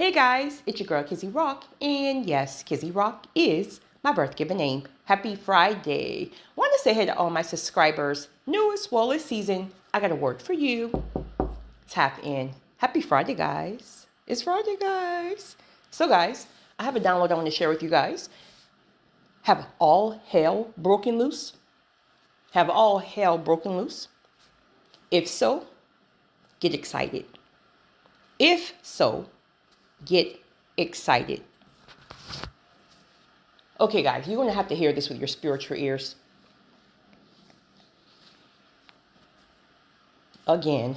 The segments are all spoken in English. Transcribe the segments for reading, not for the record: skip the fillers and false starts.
Hey guys, it's your girl Kizzy Rock, and yes, Kizzy Rock is my birth given name. Happy Friday. Want to say hey to all my subscribers. New as well as season, I got a word for you. Tap in. Happy Friday, guys. It's Friday, guys. So guys, I have a download I want to share with you guys. Have all hell broken loose? Have all hell broken loose? If so, get excited. If so, get excited. Okay, guys, you're going to have to hear this with your spiritual ears. Again,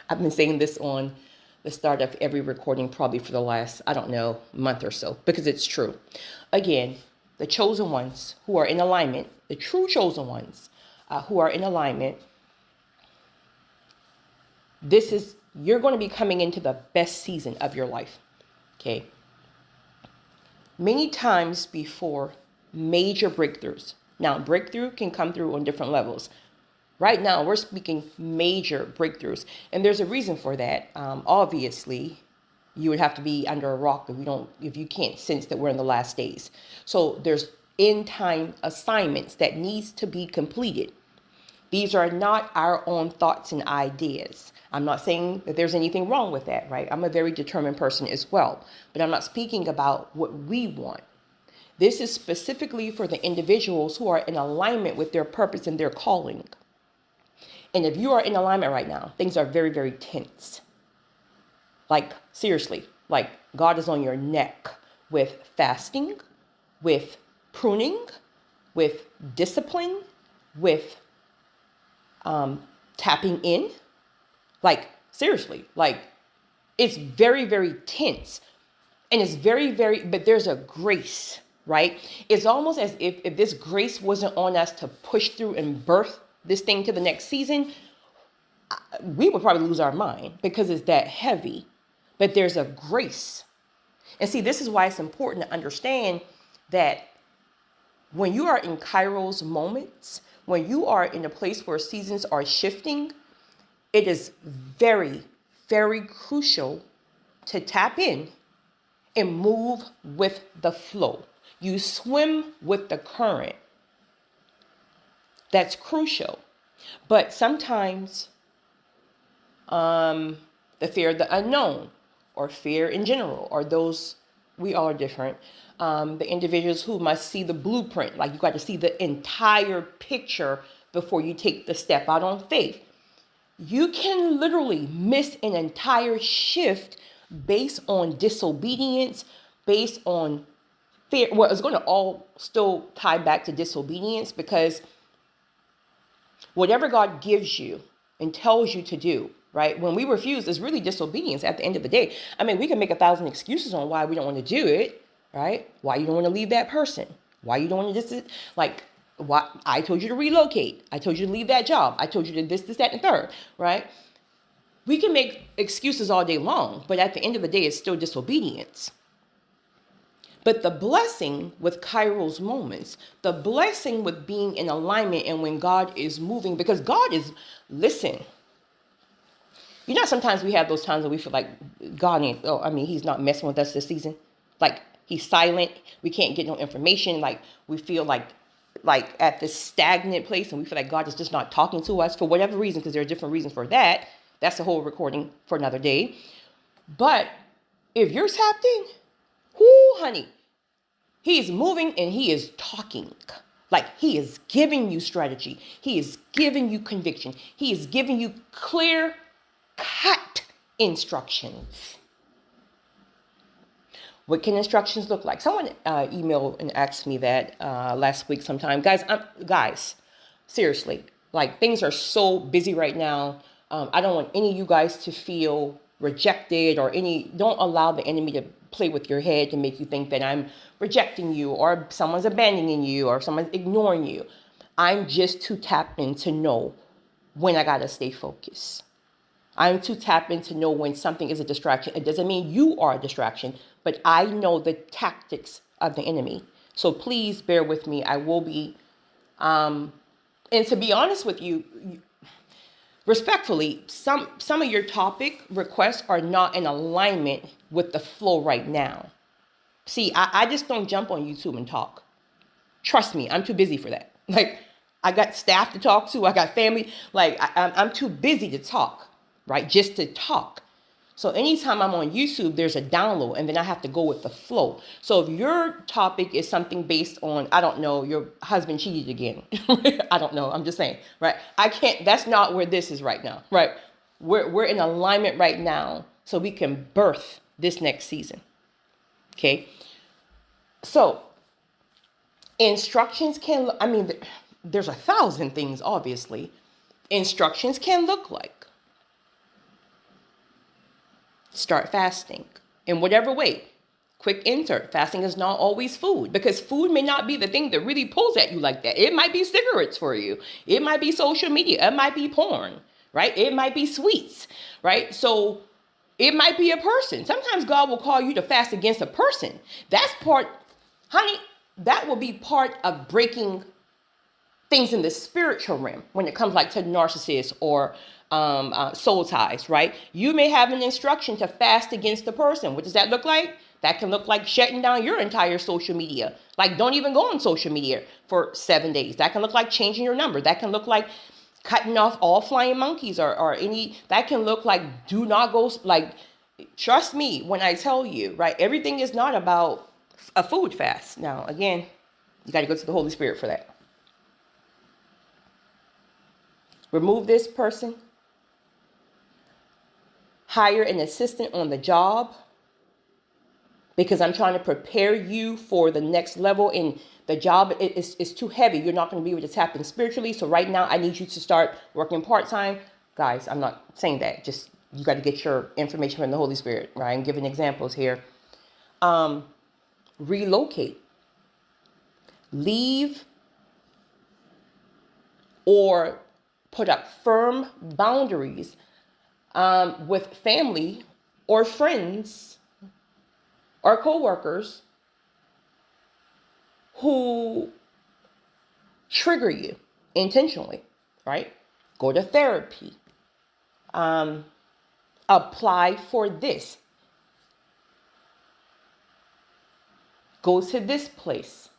I've been saying this on the start of every recording probably for the last, month or so, because it's true. Again, the chosen ones who are in alignment, the true chosen ones who are in alignment, you're going to be coming into the best season of your life. Okay. Many times before major breakthroughs. Now, breakthrough can come through on different levels. Right now, we're speaking major breakthroughs. And there's a reason for that. Obviously, you would have to be under a rock if you can't sense that we're in the last days. So there's end time assignments that needs to be completed. These are not our own thoughts and ideas. I'm not saying that there's anything wrong with that, right? I'm a very determined person as well, but I'm not speaking about what we want. This is specifically for the individuals who are in alignment with their purpose and their calling. And if you are in alignment right now, things are very, very tense. Like, seriously, like God is on your neck with fasting, with pruning, with discipline, with tapping in. Like, seriously, like it's very, very tense. And it's very, very, but there's a grace, right? It's almost as if this grace wasn't on us to push through and birth this thing to the next season, we would probably lose our mind because it's that heavy. But there's a grace. And see, this is why it's important to understand that when you are in Kairos moments, when you are in a place where seasons are shifting, it is very, very crucial to tap in and move with the flow. You swim with the current. That's crucial. But sometimes the fear of the unknown or fear in general, or those, we all are different. The individuals who must see the blueprint, like you got to see the entire picture before you take the step out on faith. You can literally miss an entire shift based on disobedience, based on fear. Well, it's going to all still tie back to disobedience, because whatever God gives you and tells you to do, right? When we refuse, it's really disobedience at the end of the day. I mean, we can make 1,000 excuses on why we don't want to do it, right? Why you don't want to leave that person. Why you don't want to just, like, why I told you to relocate. I told you to leave that job. I told you to this, that, and third, right? We can make excuses all day long, but at the end of the day, it's still disobedience. But the blessing with Kairos moments, the blessing with being in alignment and when God is moving, because God is, listen, you know, sometimes we have those times where we feel like God he's not messing with us this season. Like, he's silent. We can't get no information. Like, we feel like at this stagnant place, and we feel like God is just not talking to us for whatever reason, because there are different reasons for that. That's the whole recording for another day. But if you're tapped in, whoo, honey, he's moving and he is talking. Like, he is giving you strategy. He is giving you conviction. He is giving you clear cut instructions. What can instructions look like? Someone emailed and asked me that last week sometime. Guys, seriously, like, things are so busy right now. I don't want any of you guys to feel rejected don't allow the enemy to play with your head to make you think that I'm rejecting you or someone's abandoning you or someone's ignoring you. I'm just too tapped in to know when I gotta stay focused. I'm too tapped in to know when something is a distraction. It doesn't mean you are a distraction, but I know the tactics of the enemy. So please bear with me. I will be, and to be honest with you, respectfully, some of your topic requests are not in alignment with the flow right now. See, I just don't jump on YouTube and talk. Trust me, I'm too busy for that. Like, I got staff to talk to, I got family. Like, I'm too busy to talk, right? Just to talk. So anytime I'm on YouTube, there's a download, and then I have to go with the flow. So if your topic is something based on, I don't know, your husband cheated again. I don't know. I'm just saying, right? I can't, that's not where this is right now, right? We're in alignment right now so we can birth this next season. Okay. So instructions can, I mean, there's 1,000 things, obviously. Instructions can look like start fasting in whatever way. Quick insert. Fasting is not always food, because food may not be the thing that really pulls at you like that. It might be cigarettes for you. It might be social media. It might be porn, right? It might be sweets, right? So it might be a person. Sometimes God will call you to fast against a person. That's part, honey, that will be part of breaking things in the spiritual realm when it comes like to narcissists or soul ties, right? You may have an instruction to fast against the person. What does that look like? That can look like shutting down your entire social media. Like, don't even go on social media for 7 days. That can look like changing your number. That can look like cutting off all flying monkeys or any, that can look like do not go, like, trust me when I tell you, right? Everything is not about a food fast. Now, again, you got to go to the Holy Spirit for that. Remove this person. Hire an assistant on the job, because I'm trying to prepare you for the next level. And the job is too heavy. You're not going to be able to tap in spiritually. So right now I need you to start working part-time. Guys, I'm not saying that. Just, you got to get your information from the Holy Spirit, right? I'm giving examples here. Relocate. Leave or put up firm boundaries with family or friends or coworkers who trigger you intentionally, right? Go to therapy. Apply for this. Go to this place,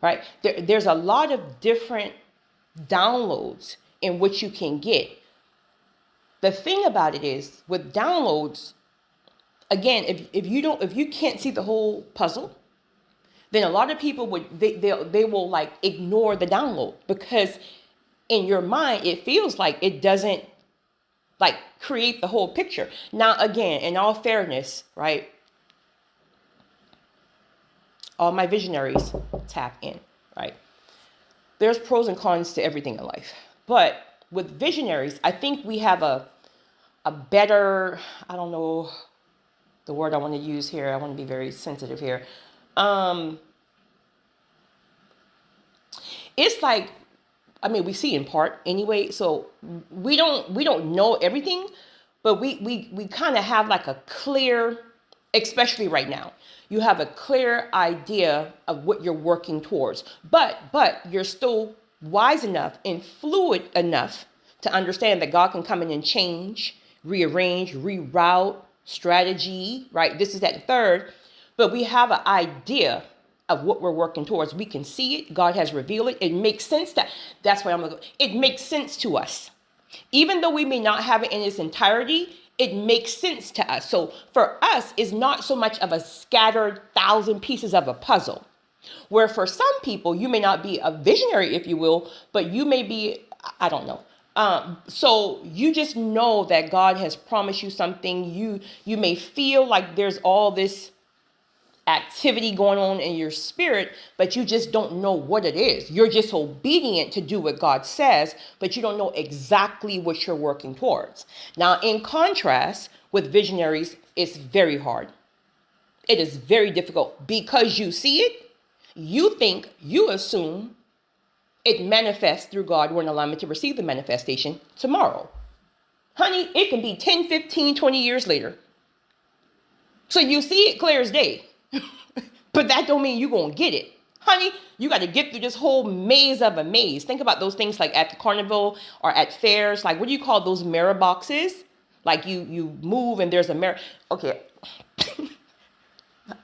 right? There's a lot of different downloads in which you can get. The thing about it is, with downloads, again, if you can't see the whole puzzle, then a lot of people they will like ignore the download, because in your mind it feels like it doesn't like create the whole picture. Now, again, in all fairness, right? All my visionaries, tap in, right? There's pros and cons to everything in life, but with visionaries, I think we have a better, I don't know the word I want to use here. I want to be very sensitive here. It's like, I mean, we see in part anyway, so we don't know everything, but we kind of have like a clear, especially right now, you have a clear idea of what you're working towards, but you're still wise enough and fluid enough to understand that God can come in and change, rearrange, reroute, strategy, right? This is that, the third, but we have an idea of what we're working towards. We can see it. God has revealed it. It makes sense. That's why I'm going to go. It makes sense to us. Even though we may not have it in its entirety, it makes sense to us. So for us, it's not so much of a scattered 1,000 pieces of a puzzle, where for some people, you may not be a visionary, if you will, but you may be, I don't know. So you just know that God has promised you something. You may feel like there's all this activity going on in your spirit, but you just don't know what it is. You're just obedient to do what God says, but you don't know exactly what you're working towards. Now, in contrast with visionaries, it's very hard. It is very difficult, because you see it, you think, you assume it manifests through God. We're in alignment to receive the manifestation tomorrow. Honey, it can be 10, 15, 20 years later. So you see it clear as day. But that don't mean you're going to get it. Honey, you got to get through this whole maze of a maze. Think about those things like at the carnival or at fairs. Like, what do you call those mirror boxes? Like you move and there's a mirror. Okay.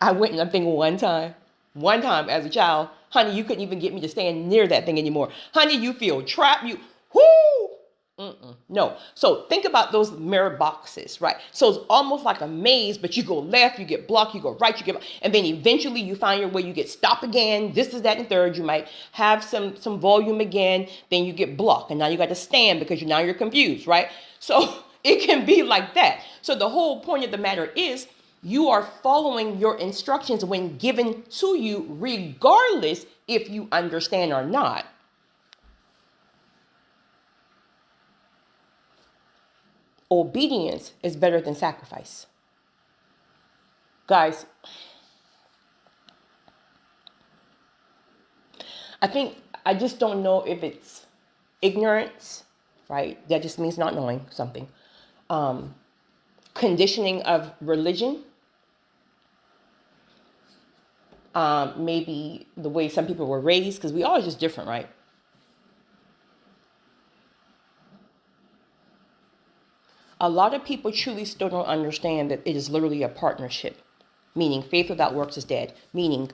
I went and I'm thinking one time as a child, honey, you couldn't even get me to stand near that thing anymore. Honey, you feel trapped. Whoo! No. So think about those mirror boxes, right? So it's almost like a maze, but you go left, you get blocked, you go right, you get, and then eventually you find your way, you get stopped again. This is that and third. You might have some volume again, then you get blocked. And now you got to stand because now you're confused, right? So it can be like that. So the whole point of the matter is you are following your instructions when given to you, regardless if you understand or not. Obedience is better than sacrifice. Guys, I just don't know if it's ignorance, right? That just means not knowing something. Conditioning of religion. Maybe the way some people were raised, because we all are just different, right? A lot of people truly still don't understand that it is literally a partnership, meaning faith without works is dead, meaning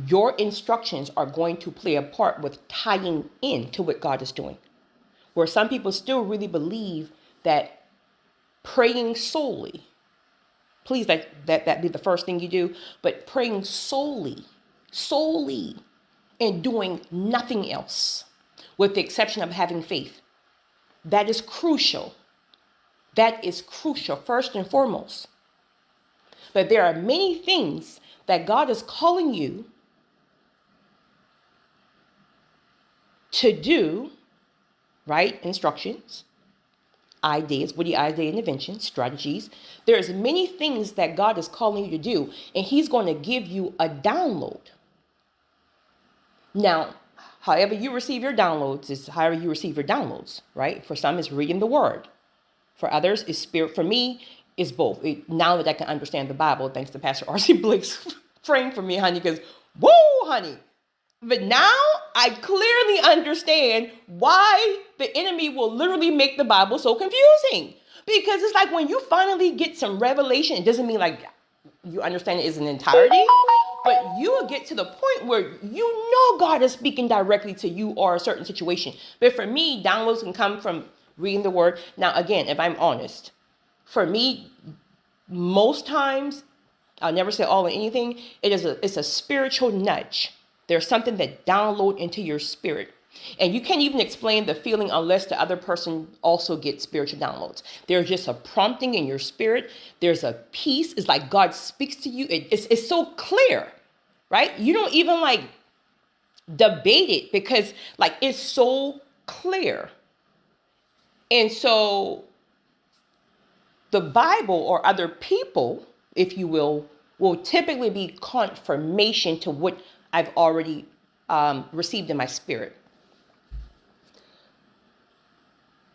your instructions are going to play a part with tying in to what God is doing. Where some people still really believe that praying solely, please that be the first thing you do, but praying solely, and doing nothing else, with the exception of having faith. That is crucial. That is crucial, first and foremost. But there are many things that God is calling you to do, right? Instructions, ideas, witty idea interventions, strategies. There's many things that God is calling you to do, and he's going to give you a download. Now, however you receive your downloads is however you receive your downloads, right? For some, it's reading the word. For others, it's spirit. For me, it's both. Now that I can understand the Bible, thanks to Pastor R.C. Blake's frame for me, honey, because, woo, honey. But now I clearly understand why the enemy will literally make the Bible so confusing. Because it's like when you finally get some revelation, it doesn't mean like you understand it as an entirety. But you will get to the point where you know God is speaking directly to you or a certain situation. But for me, downloads can come from reading the word. Now, again, if I'm honest, for me, most times, I'll never say all or anything, it's a spiritual nudge. There's something that download into your spirit. And you can't even explain the feeling unless the other person also gets spiritual downloads. There's just a prompting in your spirit. There's a peace. It's like God speaks to you. It's so clear, right? You don't even like debate it because like it's so clear. And so the Bible or other people, if you will typically be confirmation to what I've already received in my spirit.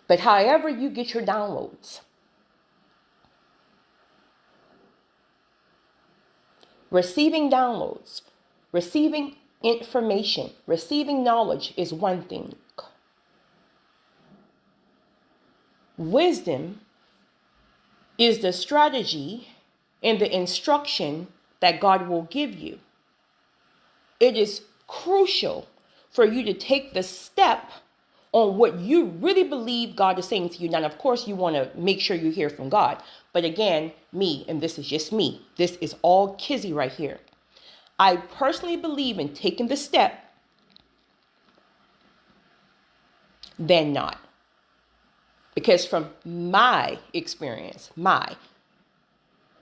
But however you get your downloads, receiving downloads, receiving information, receiving knowledge is one thing. Wisdom is the strategy and the instruction that God will give you. It is crucial for you to take the step on what you really believe God is saying to you. Now, of course, you want to make sure you hear from God. But again, me, and this is just me, this is all Kizzy right here. I personally believe in taking the step than not. Because from my experience,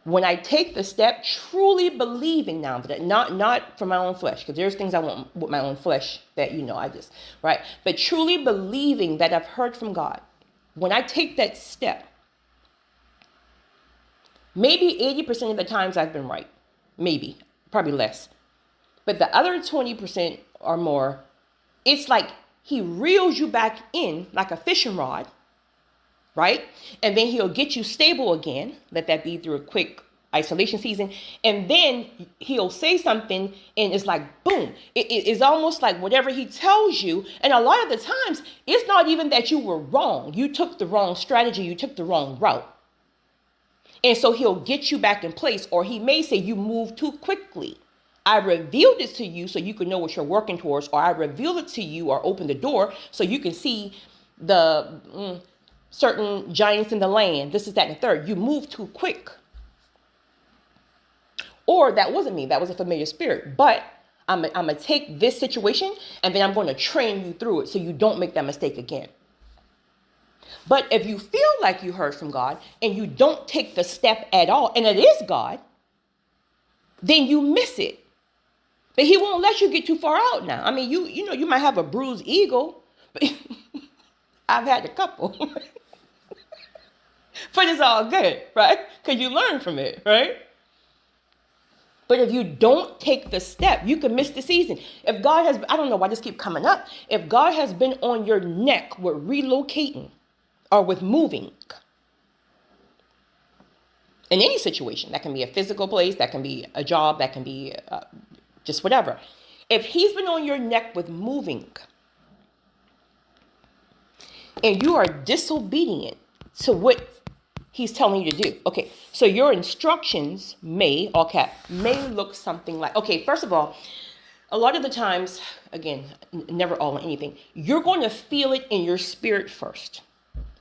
when I take the step, truly believing now that not for my own flesh, because there's things I want with my own flesh that, right? But truly believing that I've heard from God. When I take that step, maybe 80% of the times I've been right. Maybe, probably less. But the other 20% or more, it's like he reels you back in like a fishing rod, right? And then he'll get you stable again. Let that be through a quick isolation season, and then he'll say something and it's like boom, it's almost like whatever he tells you. And a lot of the times it's not even that you were wrong, you took the wrong strategy, you took the wrong route, and so he'll get you back in place. Or he may say you moved too quickly. I revealed it to you so you can know what you're working towards, or I revealed it to you or opened the door so you can see the certain giants in the land, this is that and the third. You moved too quick. Or that wasn't me, that was a familiar spirit. But I'm going to take this situation and then I'm going to train you through it so you don't make that mistake again. But if you feel like you heard from God and you don't take the step at all, and it is God, then you miss it. But he won't let you get too far out now. I mean, you know, you might have a bruised ego, but I've had a couple. But it's all good, right? Because you learn from it, right? But if you don't take the step, you can miss the season. If God has, I don't know why this keeps coming up. If God has been on your neck with relocating or with moving in any situation, that can be a physical place, that can be a job, that can be just whatever. If he's been on your neck with moving and you are disobedient to what he's telling you to do. Okay, so your instructions may, all cap, may look something like, okay, first of all, a lot of the times, again, never all in anything, you're going to feel it in your spirit first.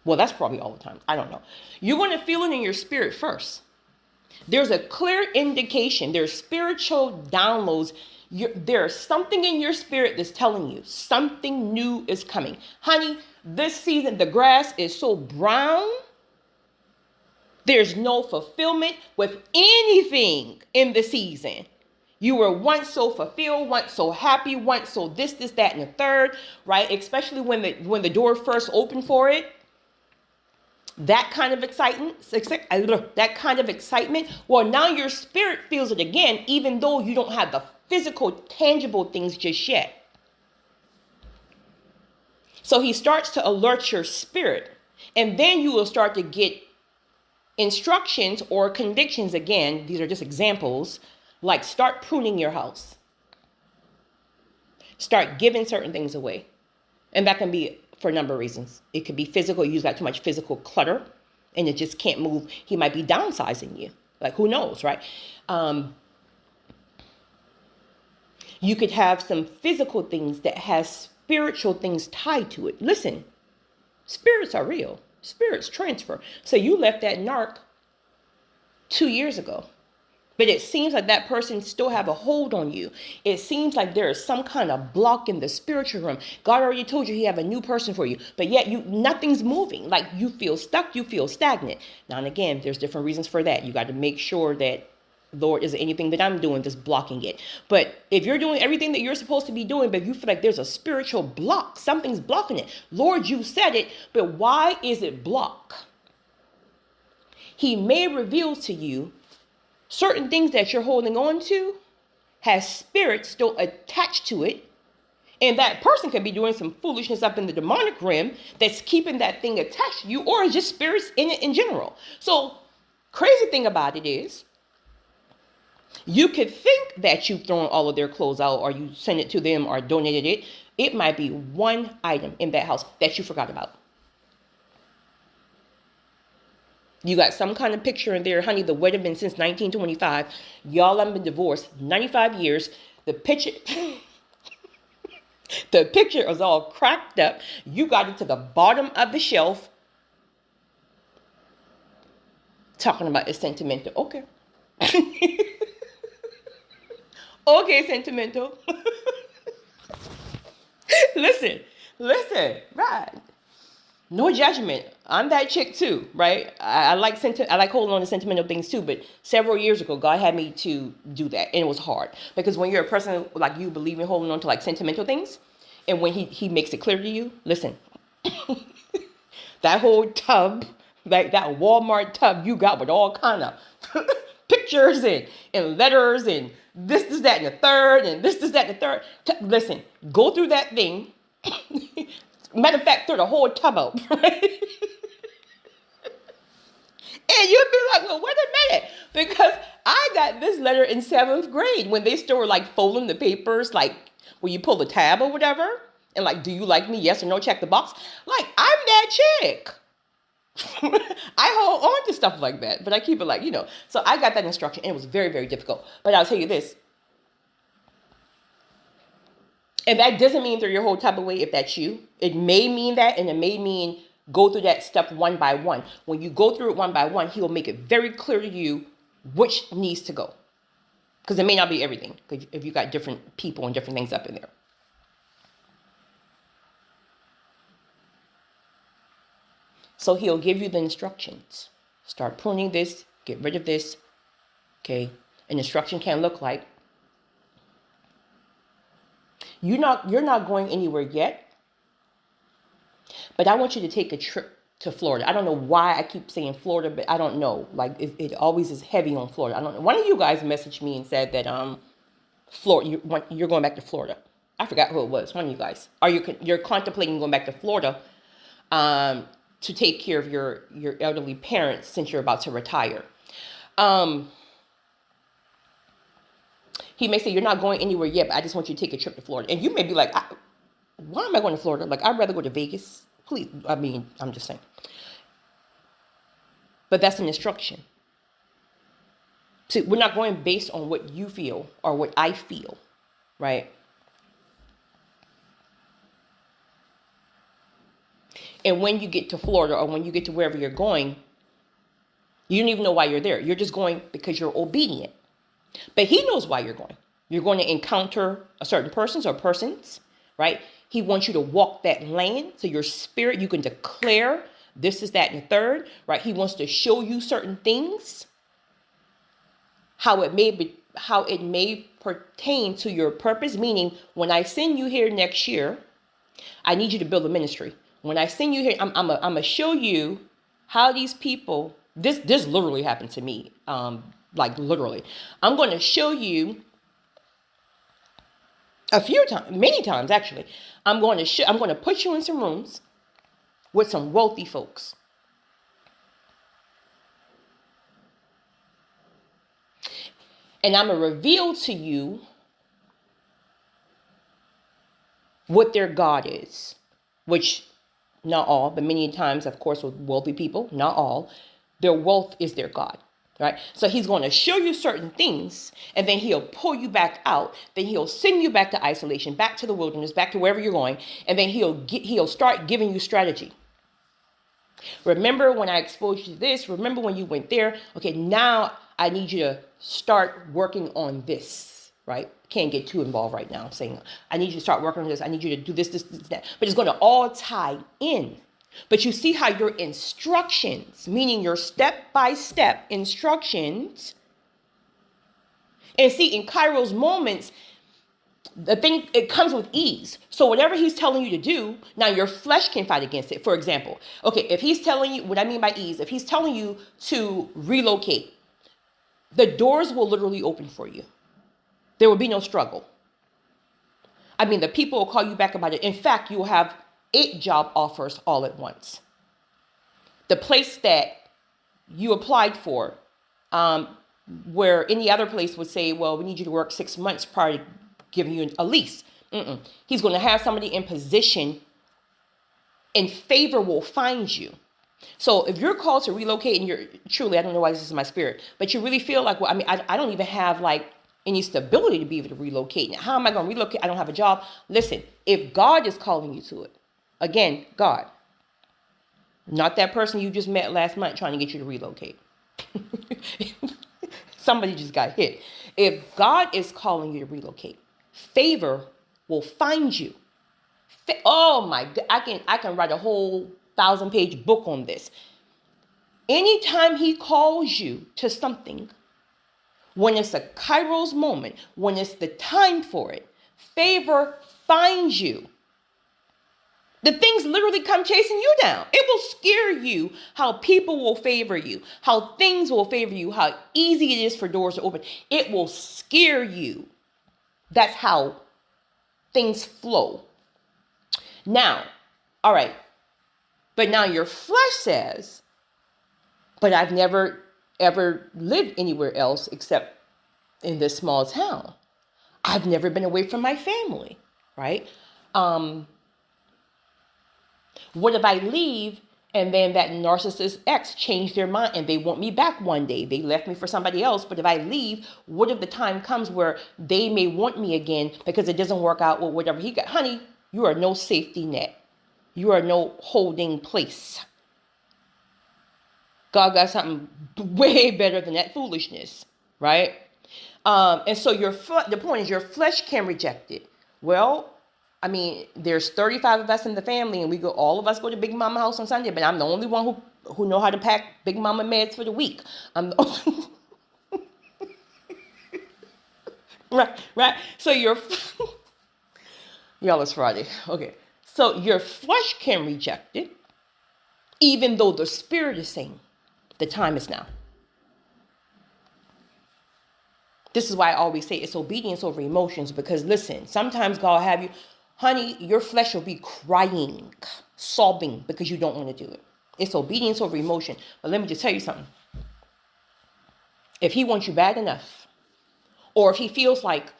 Well, that's probably all the time. I don't know. You're going to feel it in your spirit first. There's a clear indication. There's spiritual downloads. There's something in your spirit that's telling you something new is coming. Honey, this season, the grass is so brown. There's no fulfillment with anything in the season. You were once so fulfilled, once so happy, once so this, that, and the third, right? Especially when the door first opened for it. That kind of excitement. Well, now your spirit feels it again, even though you don't have the physical, tangible things just yet. So he starts to alert your spirit, and then you will start to get instructions or convictions. Again, these are just examples, like start pruning your house. Start giving certain things away. And that can be for a number of reasons. It could be physical. You got too much physical clutter and it just can't move. He might be downsizing you. Like, who knows, right? You could have some physical things that has spiritual things tied to it. Listen, spirits are real. Spirits transfer. So you left that narc 2 years ago, but it seems like that person still have a hold on you. It seems like there is some kind of block in the spiritual realm. God already told you he have a new person for you, but yet nothing's moving. Like you feel stuck, you feel stagnant. Now and again, there's different reasons for that. You got to make sure that, Lord, is there anything that I'm doing that's blocking it? But if you're doing everything that you're supposed to be doing, but you feel like there's a spiritual block, something's blocking it. Lord, you said it, but why is it blocked? He may reveal to you certain things that you're holding on to has spirits still attached to it. And that person can be doing some foolishness up in the demonic realm that's keeping that thing attached to you, or it's just spirits in it in general. So crazy thing about it is, you could think that you've thrown all of their clothes out or you sent it to them or donated it. It might be one item in that house that you forgot about. You got some kind of picture in there, honey, the wedding been since 1925. Y'all have been divorced 95 years. The picture is all cracked up. You got it to the bottom of the shelf. Talking about it's sentimental. Okay. Okay, sentimental. Listen, right. No judgment. I'm that chick too, right? I like holding on to sentimental things too, but several years ago, God had me to do that, and it was hard. Because when you're a person like you believe in holding on to like sentimental things, and when he makes it clear to you, listen, that whole tub, that Walmart tub you got with all kind of pictures and letters and this, that, and the third, and this, that, and the third. Listen, go through that thing. Matter of fact, throw the whole tub out, right? And you'll be like, well, wait a minute. Because I got this letter in 7th grade when they still were like folding the papers, like when you pull the tab or whatever, and like, do you like me? Yes or no, check the box. Like, I'm that chick. I hold on to stuff like that, but I keep it like, So I got that instruction, and it was very, very difficult. But I'll tell you this. And that doesn't mean throw your whole type of way if that's you. It may mean that, and it may mean go through that step one by one. When you go through it one by one, he will make it very clear to you which needs to go. Because it may not be everything, if you got different people and different things up in there. So he'll give you the instructions. Start pruning this, get rid of this. Okay. An instruction can look like, you're not going anywhere yet, but I want you to take a trip to Florida. I don't know why I keep saying Florida, but I don't know. Like it always is heavy on Florida. I don't know. One of you guys messaged me and said that Florida, you're going back to Florida. I forgot who it was. One of you guys. Or you're contemplating going back to Florida to take care of your elderly parents since you're about to retire. He may say, you're not going anywhere yet, but I just want you to take a trip to Florida. And you may be like, why am I going to Florida? Like, I'd rather go to Vegas. Please. I mean, I'm just saying. But that's an instruction. See, we're not going based on what you feel or what I feel, right? And when you get to Florida or when you get to wherever you're going, you don't even know why you're there. You're just going because you're obedient. But he knows why you're going. You're going to encounter a certain persons or persons, right? He wants you to walk that land. So your spirit, you can declare this is that and the third, right? He wants to show you certain things, how it may pertain to your purpose. Meaning, when I send you here next year, I need you to build a ministry. When I send you here, I'm gonna show you how these people. This literally happened to me. Like literally, I'm going to show you a few times, many times actually. I'm going to put you in some rooms with some wealthy folks. And I'm going to reveal to you what their God is, which not all, but many times, of course, with wealthy people, not all, their wealth is their God. Right. So he's going to show you certain things, and then he'll pull you back out. Then he'll send you back to isolation, back to the wilderness, back to wherever you're going. And then he'll start giving you strategy. Remember when I exposed you to this? Remember when you went there? Okay, now I need you to start working on this. Right. Can't get too involved right now. I'm saying I need you to start working on this. I need you to do this, that. But it's going to all tie in. But you see how your instructions, meaning your step-by-step instructions, and see, in Kairos moments, it comes with ease. So whatever he's telling you to do, now your flesh can fight against it. For example, okay, if he's telling you, what I mean by ease, if he's telling you to relocate, the doors will literally open for you. There will be no struggle. I mean, the people will call you back about it. In fact, you will have 8 job offers all at once. The place that you applied for, where any other place would say, well, we need you to work 6 months prior to giving you a lease. He's going to have somebody in position, and favor will find you. So if you're called to relocate and you're truly, I don't know why this is my spirit, but you really feel like, well, I mean, I don't even have like any stability to be able to relocate. Now, how am I going to relocate? I don't have a job. Listen, if God is calling you to it, again, God, not that person you just met last month trying to get you to relocate. Somebody just got hit. If God is calling you to relocate, favor will find you. Oh my God, I can write a whole 1,000-page book on this. Anytime he calls you to something, when it's a Kairos moment, when it's the time for it, favor finds you. The things literally come chasing you down. It will scare you how people will favor you, how things will favor you, how easy it is for doors to open. It will scare you. That's how things flow. Now, all right. But now your flesh says, but I've never ever lived anywhere else except in this small town. I've never been away from my family, right? Um, what if I leave and then that narcissist ex changed their mind and they want me back one day? They left me for somebody else, but if I leave, what if the time comes where they may want me again because it doesn't work out with whatever he got? Honey, you are no safety net. You are no holding place. God got something way better than that foolishness, right? And so the point is your flesh can reject it. Well, I mean, there's 35 of us in the family, and all of us go to Big Mama house on Sunday, but I'm the only one who know how to pack Big Mama meds for the week. I'm the only, right. So y'all, it's Friday. Okay. So your flesh can reject it, even though the spirit is saying the time is now. This is why I always say it's obedience over emotions, because listen, sometimes God will have you, honey, your flesh will be crying, sobbing because you don't want to do it. It's obedience over emotion. But let me just tell you something. If he wants you bad enough, or if he feels like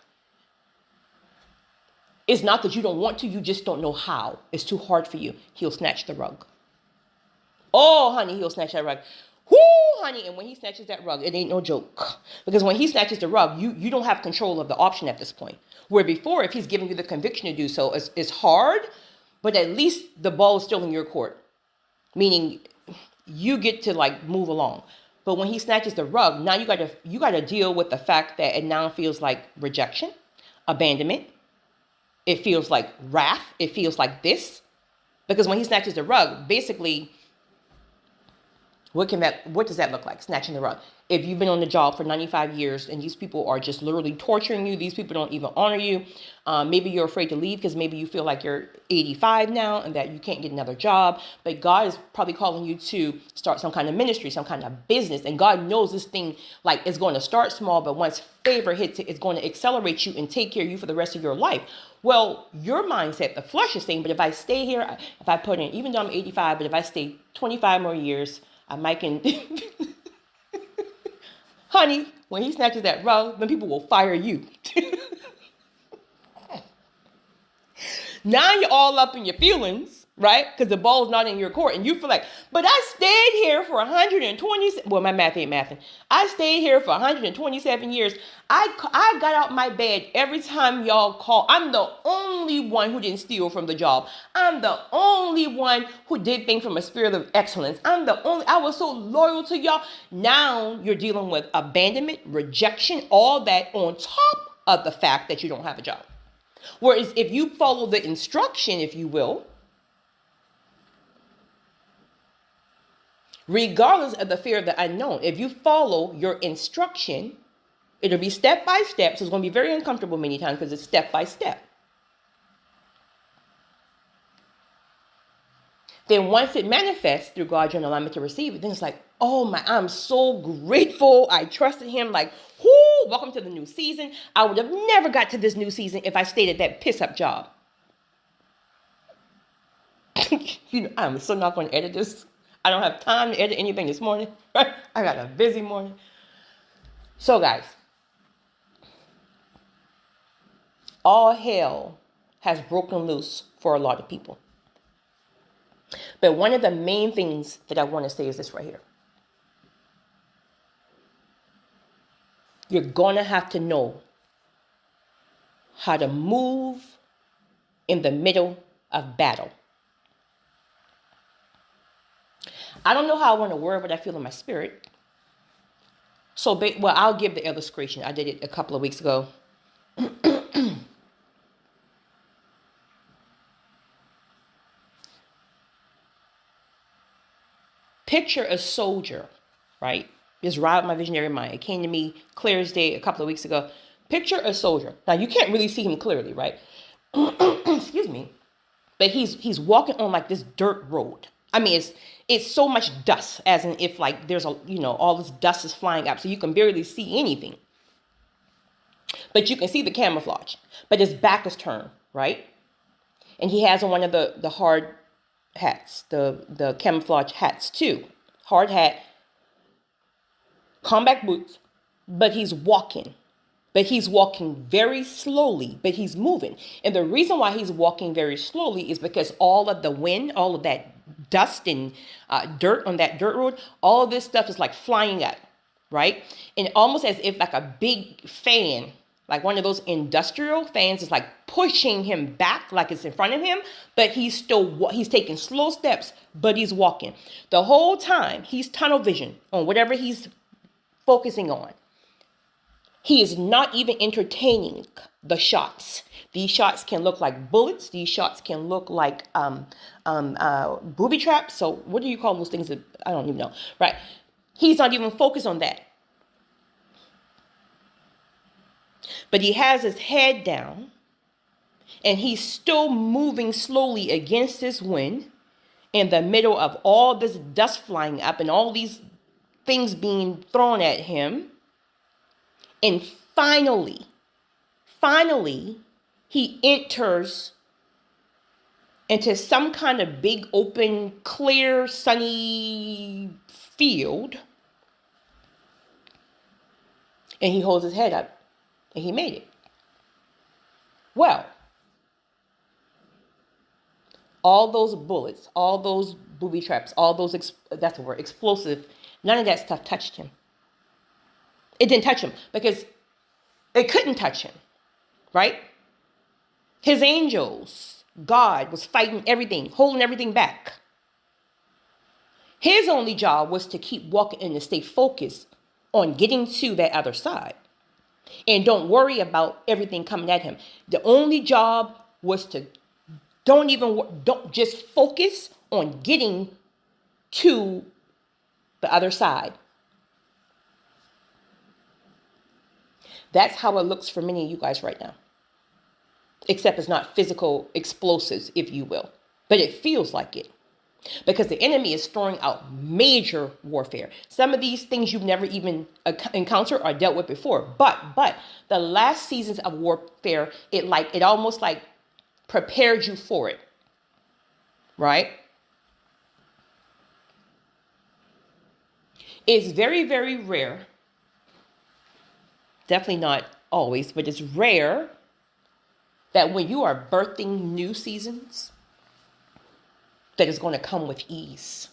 it's not that you don't want to, you just don't know how, it's too hard for you, he'll snatch the rug. Oh, honey, he'll snatch that rug. Whoo, honey, and when he snatches that rug, it ain't no joke. Because when he snatches the rug, you don't have control of the option at this point. Where before, if he's giving you the conviction to do so, it's hard, but at least the ball is still in your court. Meaning, you get to like move along. But when he snatches the rug, now you gotta deal with the fact that it now feels like rejection, abandonment. It feels like wrath. It feels like this. Because when he snatches the rug, basically, what does that look like? Snatching the rug. If you've been on the job for 95 years and these people are just literally torturing you, these people don't even honor you. Maybe you're afraid to leave because maybe you feel like you're 85 now and that you can't get another job. But God is probably calling you to start some kind of ministry, some kind of business. And God knows this thing like is going to start small, but once favor hits it, it's going to accelerate you and take care of you for the rest of your life. Well, your mindset, the flesh is saying, but if I stay here, if I put in, even though I'm 85, but if I stay 25 more years, I might can, honey, when he snatches that rug, then people will fire you. Now you're all up in your feelings, right? Because the ball's not in your court. And you feel like, but I stayed here for 120, well, my math ain't mathing. I stayed here for 127 years. I got out my bed every time y'all call. I'm the only one who didn't steal from the job. I'm the only one who did things from a spirit of excellence. I was so loyal to y'all. Now you're dealing with abandonment, rejection, all that on top of the fact that you don't have a job. Whereas if you follow the instruction, if you will, regardless of the fear of the unknown, if you follow your instruction, it'll be step by step. So it's going to be very uncomfortable many times because it's step by step. Then once it manifests through God, you're in alignment to receive it. Then it's like, oh my, I'm so grateful. I trusted him. Like, whoo, welcome to the new season. I would have never got to this new season if I stayed at that piss up job. I'm still not going to edit this. I don't have time to edit anything this morning. Right? I got a busy morning. So guys, all hell has broken loose for a lot of people. But one of the main things that I want to say is this right here. You're going to have to know how to move in the middle of battle. I don't know how I want to word what I feel in my spirit. So, I'll give the illustration. I did it a couple of weeks ago. Picture a soldier, right? Just ride my visionary mind. It came to me clear as day a couple of weeks ago. Picture a soldier. Now, you can't really see him clearly, right? Excuse me. But he's walking on like this dirt road. I mean, it's so much dust, as in if like there's all this dust is flying up, so you can barely see anything. But you can see the camouflage. But his back is turned, right? And he has on one of the hard hats, the camouflage hats too. Hard hat. combat boots, but he's walking. But he's walking very slowly, but he's moving. And the reason why he's walking very slowly is because all of the wind, all of that dust and dirt on that dirt road, all of this stuff is like flying up, right? And almost as if like a big fan, like one of those industrial fans, is like pushing him back like it's in front of him, but he's taking slow steps, but he's walking. The whole time he's tunnel vision on whatever he's focusing on. He is not even entertaining the shots. These shots can look like bullets. These shots can look like booby traps. So what do you call those things? I don't even know. Right? He's not even focused on that. But he has his head down, and he's still moving slowly against this wind in the middle of all this dust flying up and all these things being thrown at him. And finally, he enters into some kind of big, open, clear, sunny field. And he holds his head up, and he made it. Well, all those bullets, all those booby traps, all those, that's the word, explosive, none of that stuff touched him. It didn't touch him because it couldn't touch him, right? His angels, God was fighting everything, holding everything back. His only job was to keep walking and to stay focused on getting to that other side. And don't worry about everything coming at him. The only job was to don't just focus on getting to the other side. That's how it looks for many of you guys right now. Except it's not physical explosives, if you will. But it feels like it. Because the enemy is throwing out major warfare. Some of these things you've never even encountered or dealt with before. But the last seasons of warfare, it almost like prepared you for it. Right? It's very, very rare. Definitely not always, but it's rare that when you are birthing new seasons, that is going to come with ease.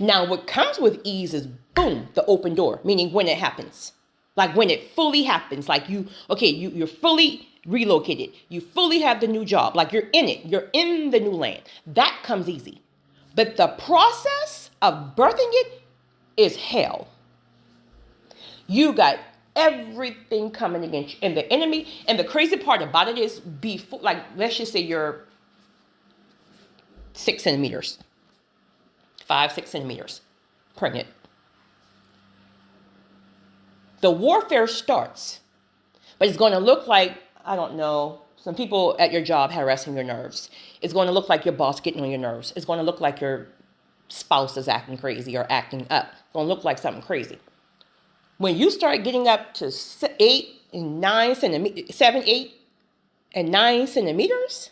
Now, what comes with ease is, boom, the open door, meaning when it happens. Like when it fully happens, like you're fully relocated. You fully have the new job, like you're in it. You're in the new land. That comes easy. But the process of birthing it is hell. You got everything coming against you. And the enemy, and the crazy part about it is, before, like, let's just say you're 6 centimeters, 5-6 centimeters pregnant. The warfare starts, but it's going to look like, I don't know, some people at your job harassing your nerves. It's going to look like your boss getting on your nerves. It's going to look like your spouse is acting crazy or acting up. It's going to look like something crazy. When you start getting up to 7, 8, and 9 centimeters,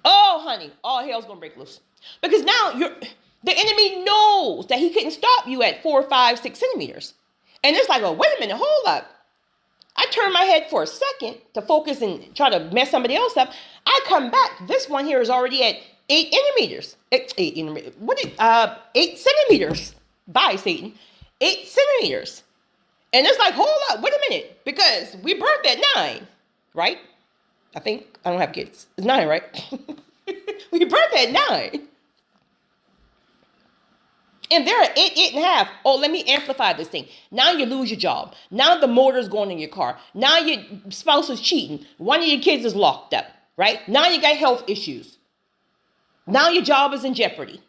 oh, honey, all hell's going to break loose. Because now the enemy knows that he couldn't stop you at 4, 5, 6 centimeters. And it's like, oh, wait a minute, hold up. I turn my head for a second to focus and try to mess somebody else up. I come back. This one here is already at 8 centimeters. 8 centimeters. Bye, Satan. 8 centimeters. And it's like, hold up, wait a minute. Because we birthed at 9, right? I think. I don't have kids. It's 9, right? We birthed at 9. And they're at 8.5. Oh, let me amplify this thing. Now you lose your job. Now the motor's going in your car. Now your spouse is cheating. One of your kids is locked up, right? Now you got health issues. Now your job is in jeopardy.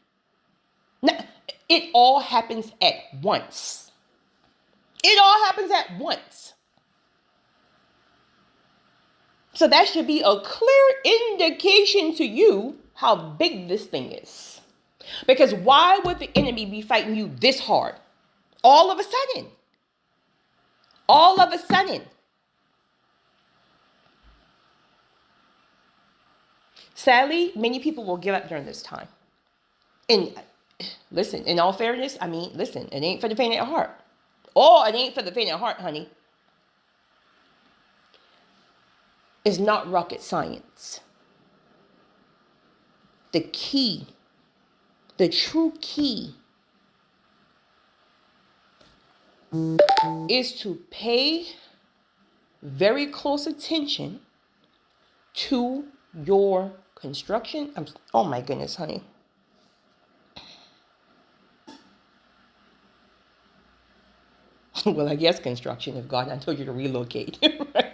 Now, it all happens at once. It all happens at once. So that should be a clear indication to you how big this thing is. Because why would the enemy be fighting you this hard? All of a sudden. All of a sudden. Sadly, many people will give up during this time. And listen, in all fairness, I mean, listen, it ain't for the faint of heart. Oh, it ain't for the faint of heart, honey. It's not rocket science. The key, the true key, is to pay very close attention to your construction. Oh my goodness, honey. Well, I guess construction, if God, I told you to relocate. Right?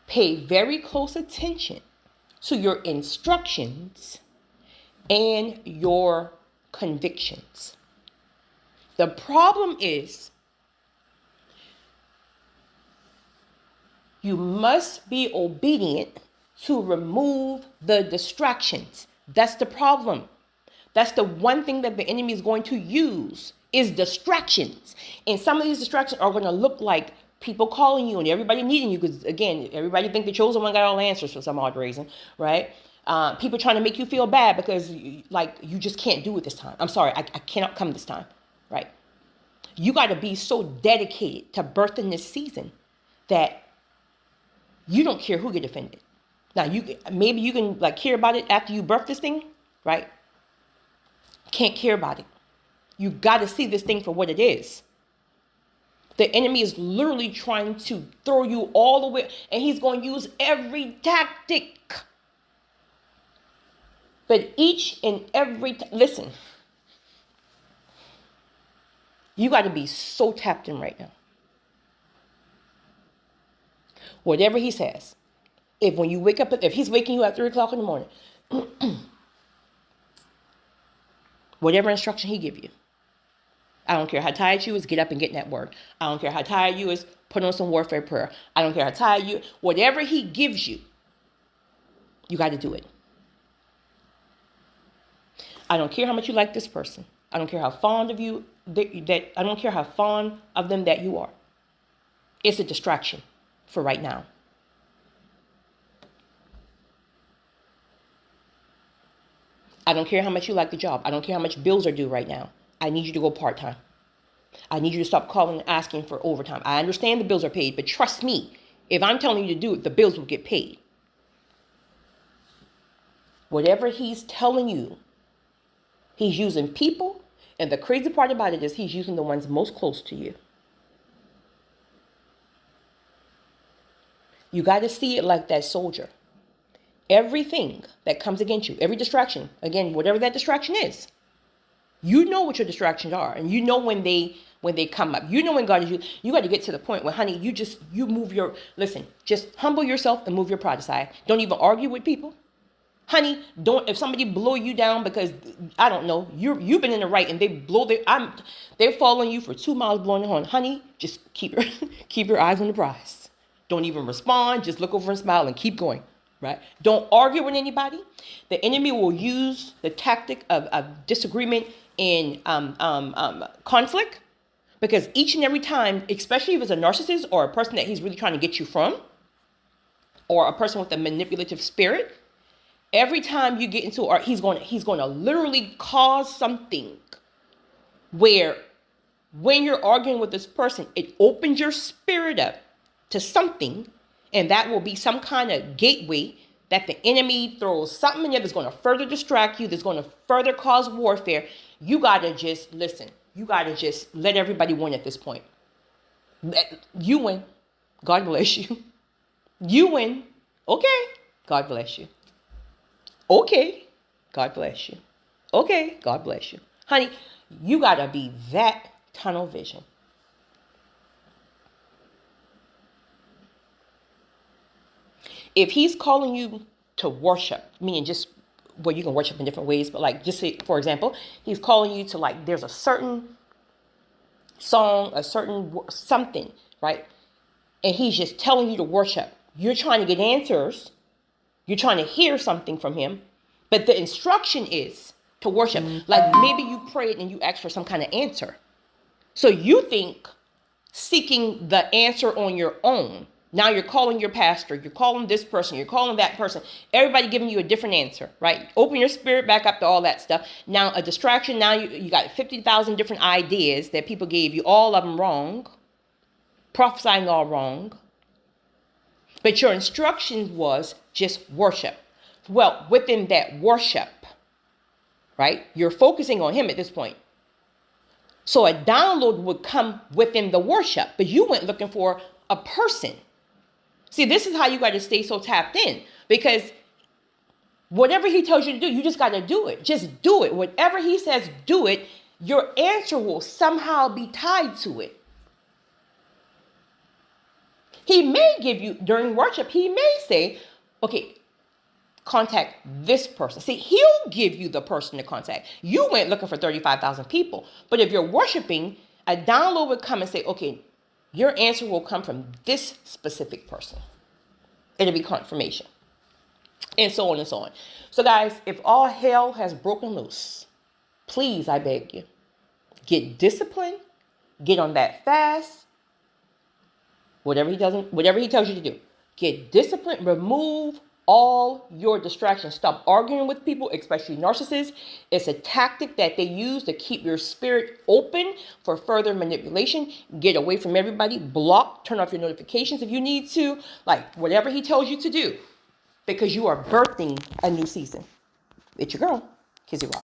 Pay very close attention to your instructions and your convictions. The problem is you must be obedient to remove the distractions. That's the problem. That's the one thing that the enemy is going to use is distractions. And some of these distractions are going to look like people calling you and everybody needing you because, again, everybody think the chosen one got all the answers for some odd reason, right? People trying to make you feel bad because, you just can't do it this time. I'm sorry, I cannot come this time, right? You got to be so dedicated to birthing this season that you don't care who get offended. Now, maybe you can care about it after you birth this thing, right? Can't care about it. You got to see this thing for what it is. The enemy is literally trying to throw you all the way, and he's going to use every tactic. But each and every, listen, you got to be so tapped in right now. Whatever he says, when you wake up, if he's waking you at 3 o'clock in the morning, whatever instruction he give you, I don't care how tired you is, get up and get in that word. I don't care how tired you is, put on some warfare prayer. I don't care how tired you, whatever he gives you, you got to do it. I don't care how much you like this person. I don't care how fond of you, I don't care how fond of them that you are. It's a distraction for right now. I don't care how much you like the job. I don't care how much bills are due right now. I need you to go part-time. I need you to stop calling and asking for overtime. I understand the bills are paid, but trust me, if I'm telling you to do it, the bills will get paid. Whatever he's telling you, he's using people, and the crazy part about it is he's using the ones most close to you. You got to see it like that soldier. Everything that comes against you, every distraction, again, whatever that distraction is, you know what your distractions are, and you know when they come up. You know when God is you got to get to the point where, honey, just humble yourself and move your pride aside. Don't even argue with people. Honey, if somebody blow you down because, I don't know, you've been in the right and they're following you for 2 miles blowing the horn. Honey, just keep your eyes on the prize. Don't even respond. Just look over and smile and keep going. Right? Don't argue with anybody. The enemy will use the tactic of disagreement and conflict, because each and every time, especially if it's a narcissist or a person that he's really trying to get you from, or a person with a manipulative spirit, every time you get into he's going to literally cause something where when you're arguing with this person, it opens your spirit up to something. And that will be some kind of gateway that the enemy throws something in there that's going to further distract you, that's going to further cause warfare. You got to just listen. You got to just let everybody win at this point. You win. God bless you. You win. Okay. God bless you. Okay. God bless you. Okay. God bless you. Honey, you got to be that tunnel vision. If he's calling you to worship, meaning just, well, you can worship in different ways, but just say, for example, he's calling you to there's a certain song, a certain something, right? And he's just telling you to worship. You're trying to get answers. You're trying to hear something from him. But the instruction is to worship. Maybe you prayed and you asked for some kind of answer. So you think seeking the answer on your own Now you're calling your pastor, you're calling this person, you're calling that person. Everybody giving you a different answer, right? Open your spirit back up to all that stuff. Now a distraction, now you got 50,000 different ideas that people gave you, all of them wrong, prophesying all wrong. But your instruction was just worship. Well, within that worship, right, you're focusing on him at this point. So a download would come within the worship, but you went looking for a person. See, this is how you got to stay so tapped in, because whatever he tells you to do, you just got to do it. Just do it. Whatever he says, do it. Your answer will somehow be tied to it. He may give you, during worship, he may say, okay, contact this person. See, he'll give you the person to contact. You went looking for 35,000 people. But if you're worshiping, a download would come and say, okay, your answer will come from this specific person. It'll be confirmation. And so on and so on. So guys, if all hell has broken loose, please, I beg you, get disciplined, get on that fast, whatever he tells you to do. Get disciplined, remove all your distractions. Stop arguing with people, especially narcissists. It's a tactic that they use to keep your spirit open for further manipulation. Get away from everybody. Block, turn off your notifications if you need to. Like, whatever he tells you to do. Because you are birthing a new season. It's your girl, Kizzy Rock.